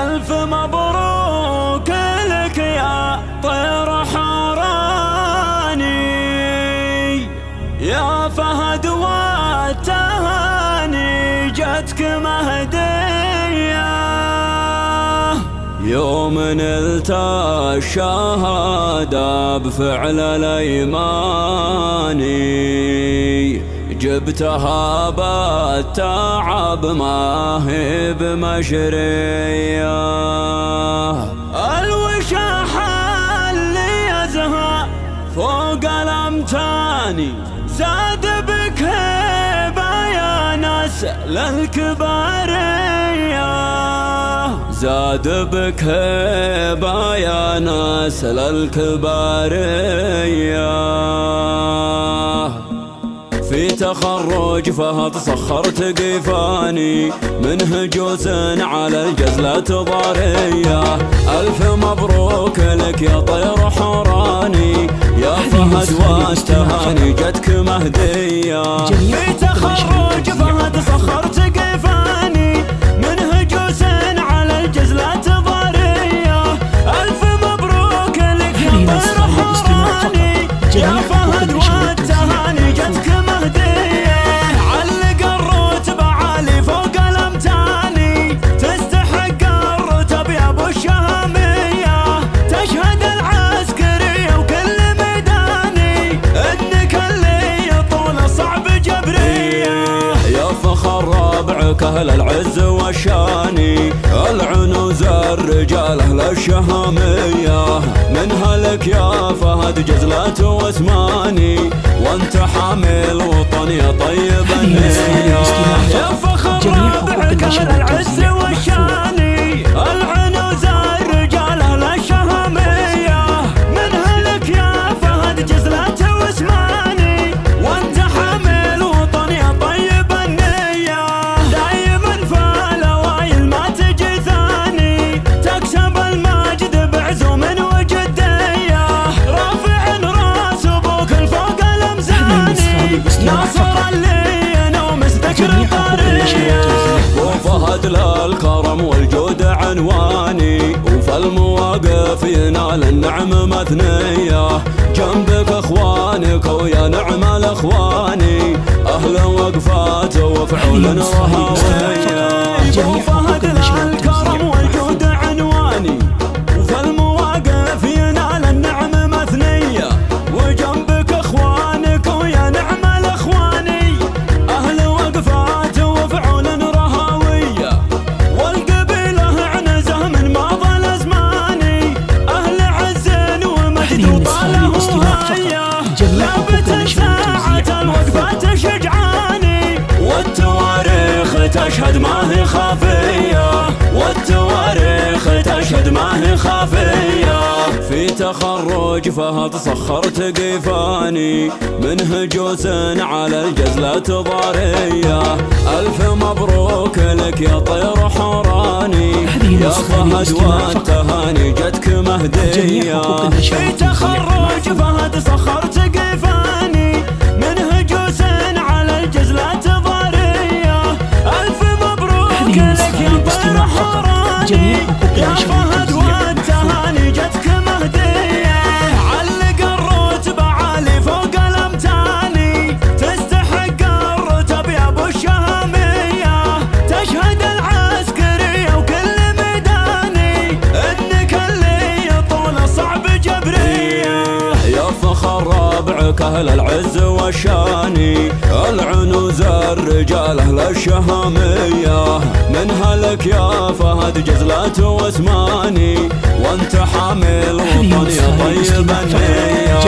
ألف مبروك لك يا طير حوراني، يا فهد والتهاني جتك مهدية. يوم نلت الشهادة بفعل الأيماني، جبتها بالتعب ما هي بمشرية. الوشاح اللي يزهى فوق الأمتاني، زاد بك هيبة يا ناس للكبارية، زاد بك هيبة يا ناس للكبارية. في تخرج فهد سخرت قيفاني، منه جوز على الجزلة ضارية. ألف مبروك لك يا طير حوراني، يا فهد والتهاني جتك مهدية. في تخرج فهد سخرت قيفاني، منه جوز على الجزلة ضارية. ألف مبروك لك يا طير حوراني، يا فهد والتهاني جتك مهدية. علق الرتبة عالي فوق الأمتاني، تستحق الرتب يا ابو الشهامية. تشهد العسكرية وكل ميداني، انك اللي طول صعب جبرية. يا فخر ربعك اهل العز والشاني، العنوز الرجال اهل الشهامية. منها لك يا فهد جزلة واسماني، وانت حامل وطن يا طيب النية. يا فخر ربعك اهل العز والشاني، العنوز الرجال اهل الشهامية. منها لك يا فهد جزلة واسماني، وانت حامل وطن يا طيب النية. دايما في الاوائل ما تجي ثاني، تكسب المجد بعزوم وجدية. رافع راس ابوك الفوق الامزاني، ناصر اللي ومسدك الطرية. وفهد للكرم والجود عنواني، وفي المواقف ينال النعم مثنية. جنبك اخوانك ويا نعم الاخواني، اهل وقفات وفعول رهاوية. وفهد للكرم والجود عنواني، وفي المواقف ينال النعم مثنية. وجنبك اخوانك ويا نعم الاخواني، اهل وقفات وفعول رهاوية. والقبيله عنزه من ماضى الازماني، اهل عز ومجد وطاله هيا. لابت ساعة الوقفة شجعاني، والتواريخ تشهد ما هي خافية، والتواريخ تشهد ما هي خافية. في تخرج فهد سخرت قيفاني، منه جوز على الجزلة ضارية. ألف مبروك لك يا طير حوراني، يا فهد والتهاني جتك مهدية. في تخرج فهد سخرت قيفاني، منه جوز على الجزلة ضارية. ألف مبروك لك يا طير حوراني، يا فهد والتهاني جتك مهدية. علق الرتبة عالي فوق الأمتاني، تستحق الرتب يا ابو الشهامية. تشهد العسكرية وكل ميداني، انك اللي طول صعب جبرية. يا فخر ربعك اهل العز والشاني، العنوز الرجال اهل الشهامية. منها لك يا فهد جزلة واسماني، وانت حامل وطن يا طيب النية.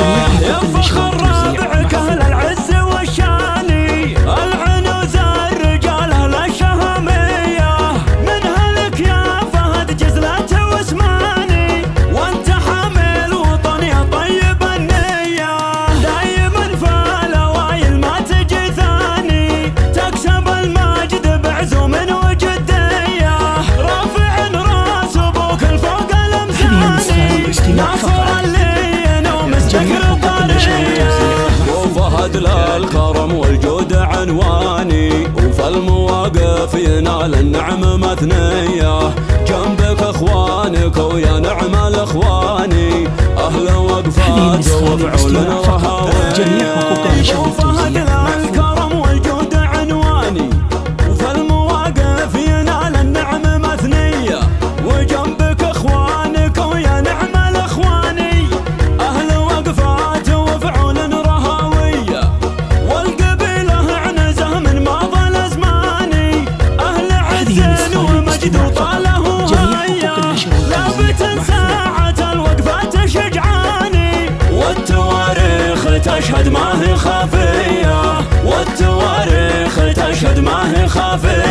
يا فخر ربعك اهل العز والشاني، العنوز الرجال اهل الشهامية. منها لك يا فهد جزلة واسماني، وانت حامل وطن يا طيب النية. دايما في الاوائل ما تجي ثاني، تكسب المجد بعزوم وجدية. رافع راس ابوك الفوق الامزاني، ناصر اللي ومسدك الطرية. وفهد للكرم والجود عنواني، وفي المواقف فالمواقف ينال النعم مثنية، جنبك اخوانك ويا نعم الاخواني، اهل وقفات وفعول رهاوية. وفهد الكرم والجود عنواني، وفالمواقف ينال النعم مثنية، وجنبك اخوانك ويا نعم الاخواني، اهل وقفات وفعول رهاوية. والقبيله عنزه من ماضى الازماني، اهل عز ومجد وطاله هيا، لابت ساعة الوقفات شجعاني، والتواريخ تشهد ما هي خافية، والتواريخ تشهد ما هي خافية.